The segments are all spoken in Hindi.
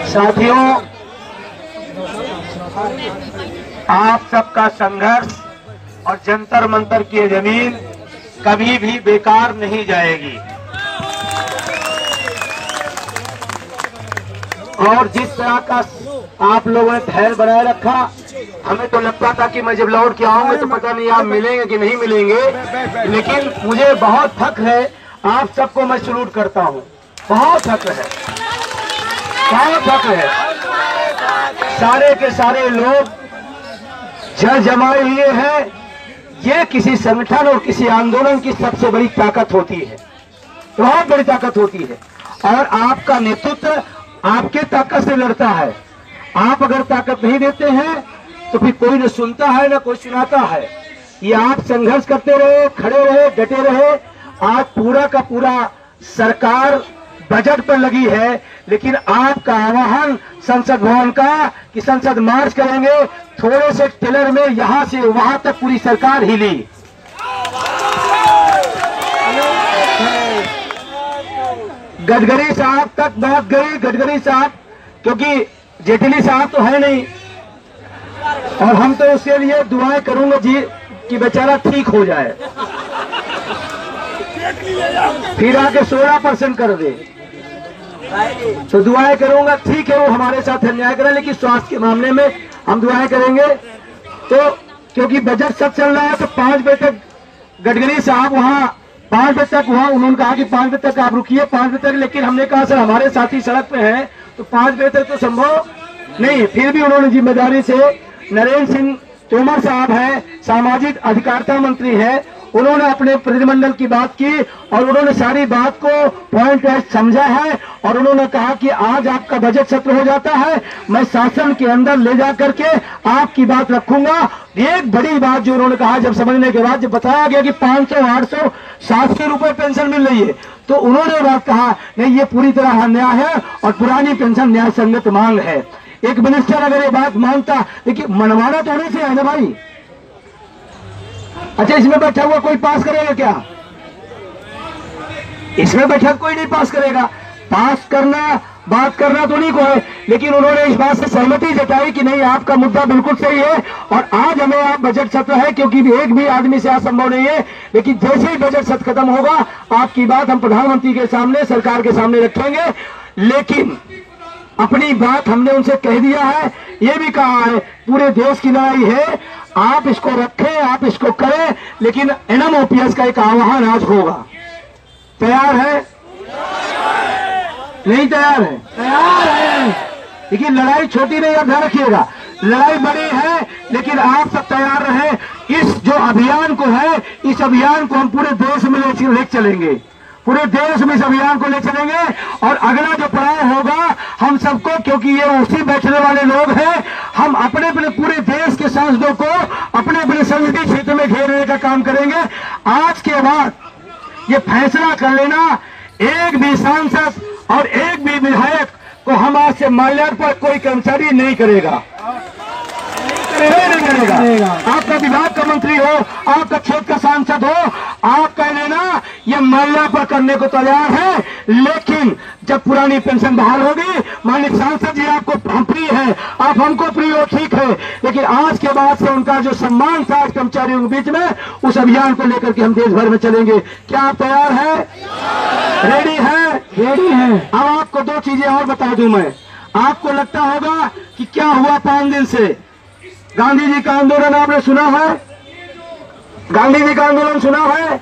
साथियों, आप सबका संघर्ष और जंतर मंतर की जमीन कभी भी बेकार नहीं जाएगी। और जिस तरह का आप लोगों ने धैर्य बनाए रखा, हमें तो लगता था कि मैं जब लौट के आऊंगा तो पता नहीं आप मिलेंगे कि नहीं मिलेंगे, लेकिन मुझे बहुत फख्र है, आप सबको मैं सलूट करता हूं। बहुत फख्र है, बहुत फख्र है। सारे के सारे लोग जल जमाए हुए हैं। ये किसी संगठन और किसी आंदोलन की सबसे बड़ी ताकत होती है, बहुत बड़ी ताकत होती है। और आपका नेतृत्व आपके ताकत से लड़ता है। आप अगर ताकत नहीं देते हैं तो फिर कोई न सुनता है न कोई सुनाता है। ये आप संघर्ष करते रहे, खड़े रहे, डटे रहे। आज पूरा का पूरा सरकार बजट पर लगी है, लेकिन आपका आह्वान संसद भवन का कि संसद मार्च करेंगे, थोड़े से टेलर में यहां से वहां तक पूरी सरकार हिली। गडकरी साहब तक बात गई, गडकरी साहब, क्योंकि जेटली साहब तो है नहीं, और हम तो उसके लिए दुआएं करूंगा जी कि बेचारा ठीक हो जाए, फिर आके 16% कर दे, तो दुआएं करूंगा। ठीक है, वो हमारे साथ अन्याय करें, लेकिन स्वास्थ्य के मामले में हम दुआएं करेंगे। तो क्योंकि बजट सब चल रहा है, तो 5 बजे तक गडकरी साहब वहां 5 बजे तक वहां, उन्होंने कहा कि 5 बजे तक आप रुकिए, 5 बजे तक, लेकिन हमने कहा सर हमारे साथी सड़क पे हैं तो 5 बजे तक तो संभव नहीं। फिर भी उन्होंने जिम्मेदारी से, नरेंद्र सिंह तोमर साहब हैं, सामाजिक अधिकारिता मंत्री हैं, उन्होंने अपने प्रतिनिधिमंडल की बात की और उन्होंने सारी बात को पॉइंट वाइज समझा है। और उन्होंने कहा कि आज आपका बजट सत्र हो जाता है, मैं शासन के अंदर ले जा करके आपकी बात रखूंगा। एक बड़ी बात जो उन्होंने कहा, जब समझने के बाद जब बताया गया कि 500, 800, 700 रुपए पेंशन मिल रही है, तो उन्होंने बात कहा नहीं, ये पूरी तरह अन्याय है और पुरानी पेंशन न्याय संगत मांग है। एक मिनिस्टर अगर ये बात मानता, देखिए मनवाना तो नहीं से है ना भाई। अच्छा, इसमें बैठा हुआ कोई पास करेगा क्या? इसमें बैठा कोई नहीं पास करेगा। पास करना, बात करना तो नहीं को है, लेकिन उन्होंने इस बात से सहमति जताई कि नहीं, आपका मुद्दा बिल्कुल सही है और आज हमें आप बजट सत्र है, क्योंकि एक भी आदमी से असंभव नहीं है, लेकिन जैसे ही बजट सत्र खत्म होगा आपकी बात हम प्रधानमंत्री के सामने, सरकार के सामने रखेंगे। लेकिन अपनी बात हमने उनसे कह दिया है, ये भी कहा है पूरे देश की लड़ाई है, आप इसको रखें, आप इसको करें, लेकिन एनएमओपीएस का एक आह्वान आज होगा। तैयार है? नहीं तैयार है? तैयार है। लेकिन लड़ाई छोटी नहीं, ध्यान रखिएगा, लड़ाई बड़ी है, लेकिन आप सब तैयार रहें। इस जो अभियान को है, इस अभियान को हम पूरे देश में ले चलेंगे, पूरे देश में इस अभियान को ले चलेंगे। और अगला जो पड़ाव होगा हम सबको, क्योंकि ये उसी बैठने वाले लोग हैं, हम अपने अपने पूरे देश के सांसदों को अपने अपने संसदीय क्षेत्र में घेरने का काम करेंगे। आज के बाद ये फैसला कर लेना, एक भी सांसद और एक भी विधायक को हम आज से माल्यार्पण पर कोई कर्मचारी नहीं करेगा, नहीं करेगा। आपका विभाग का मंत्री हो, आपका क्षेत्र का सांसद हो, आप कह लेना ये माल्यार्पण करने को तैयार है, लेकिन जब पुरानी पेंशन बहाल होगी, माननीय सांसद जी आपको हम प्रिय है, आप हमको प्रिय हो, ठीक है, लेकिन आज के बाद से उनका जो सम्मान था आज कर्मचारियों के बीच में, उस अभियान को लेकर के हम देश भर में चलेंगे। क्या आप तैयार है? रेडी है? रेडी है। अब आपको 2 चीजें और बता दूं मैं। आपको लगता होगा कि क्या हुआ 5 दिन से, गांधी जी का आंदोलन आपने सुना है? गांधी जी का आंदोलन सुना है?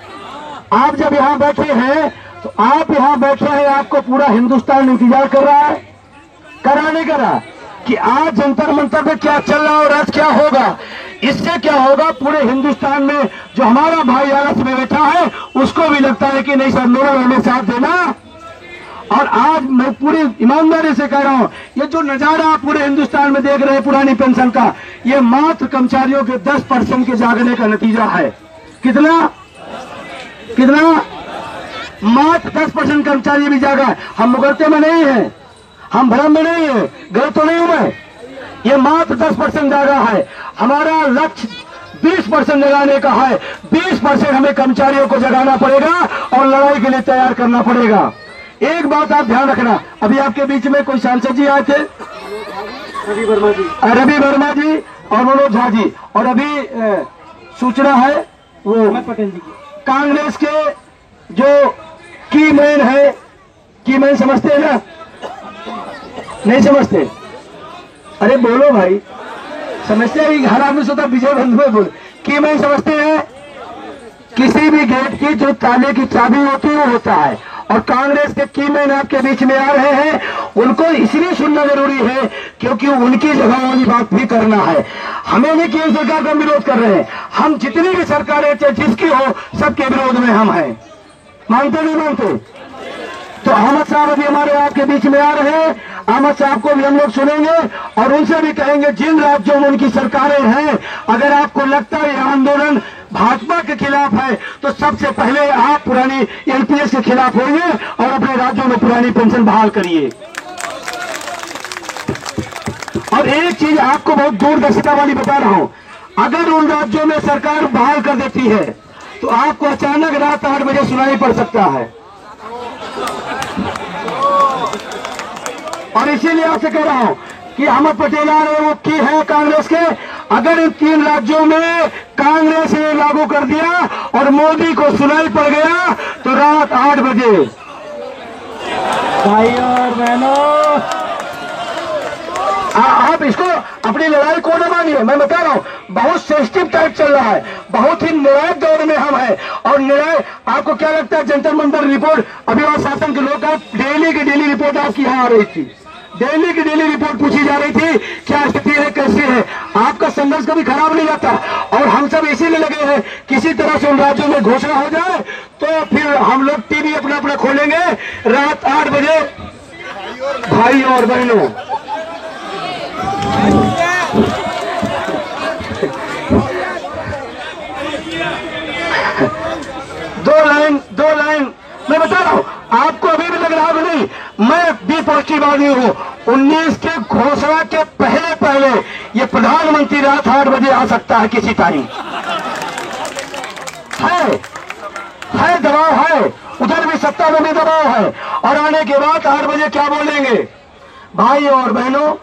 आप जब यहाँ बैठे हैं तो आप यहाँ बैठे हैं, आपको पूरा हिंदुस्तान इंतजार कर रहा है, करा नहीं करा कि आज जंतर मंतर में क्या चल रहा है और आज क्या होगा। इससे क्या होगा, पूरे हिंदुस्तान में जो हमारा भाई आलस में बैठा है उसको भी लगता है कि नहीं सर, लोग हमें साथ देना। और आज मैं पूरी ईमानदारी से कह रहा हूं, ये जो नजारा आप पूरे हिंदुस्तान में देख रहे हैं पुरानी पेंशन का, ये मात्र कर्मचारियों के 10% के जागने का नतीजा है। कितना? मात्र 10% कर्मचारी भी जागा है। हम मुगलते में नहीं है, हम भ्रम में नहीं है, गलत तो नहीं हूं मैं, ये मात्र 10% जागा है। हमारा लक्ष्य 20% जगाने का है। 20% हमें कर्मचारियों को जगाना पड़ेगा और लड़ाई के लिए तैयार करना पड़ेगा। एक बात आप ध्यान रखना, अभी आपके बीच में कोई सांसद जी आए थे, रवि वर्मा जी और मनोज झा जी, और अभी सूचना है वो पटेल जी, कांग्रेस के जो की मैन है, की मैन समझते हैं ना? नहीं समझते? अरे बोलो भाई, समझते हैं? हर आदमी सोता विजय बंधु में बोल, की मैन समझते हैं? किसी भी गेट की जो ताले की चाबी होती है वो होता है, और कांग्रेस के की मैन आपके बीच में आ रहे हैं, उनको इसलिए सुनना जरूरी है क्योंकि उनकी जगह वाली बात भी करना है। हमें नहीं केंद्र सरकार का विरोध कर रहे हैं, हम जितनी भी सरकारें चाहे जिसकी हो सबके विरोध में हम हैं। मानते नहीं मानते? तो अहमद साहब अभी हमारे आपके बीच में आ रहे हैं, अहमद साहब को भी हम लोग सुनेंगे और उनसे भी कहेंगे जिन राज्यों में उनकी सरकारें हैं, अगर आपको लगता है यह आंदोलन भाजपा के खिलाफ है तो सबसे पहले आप पुरानी एनपीएस के खिलाफ होइए और अपने राज्यों में पुरानी पेंशन बहाल करिए। और एक चीज आपको बहुत दूरदर्शिता वाली बता रहा हूं, अगर उन राज्यों में सरकार बहाल कर देती है तो आपको अचानक रात 8 बजे सुनाई पड़ सकता है। और इसीलिए आपसे कह रहा हूं कि अहमद पटेल आ रहे वो की है कांग्रेस के, अगर इन 3 राज्यों में कांग्रेस ने लागू कर दिया और मोदी को सुनाई पड़ गया तो रात 8 बजे भाई और बहनों, आप इसको अपनी लड़ाई को न मानिए। मैं बता रहा हूं बहुत सेंसिटिव टाइप चल रहा है, बहुत ही निर्णायक दौर में हम हैं। और निर्णय आपको क्या लगता है, जंतर मंतर रिपोर्ट अभी और शासन के लोग डेली की डेली रिपोर्ट आपकी यहाँ आ रही थी, डेली की डेली रिपोर्ट पूछी जा रही थी क्या स्थिति है, कैसे है। आपका संघर्ष कभी खराब नहीं जाता और हम सब इसीलिए लगे हैं किसी तरह से उन राज्यों में घोषणा हो जाए तो फिर हम लोग टीवी अपना अपना खोलेंगे रात 8 बजे। भाई और बहनों, दो लाइन मैं बता रहा हूं आपको, अभी भी लग रहा है नहीं, मैं भी पॉजिटिव आदमी हूं। 19 के घोषणा के पहले ये प्रधानमंत्री रात 8 बजे आ सकता है किसी टाइम। है दबाव है, उधर भी सत्ता में भी दबाव है, और आने के बाद 8 बजे क्या बोलेंगे भाई और बहनों?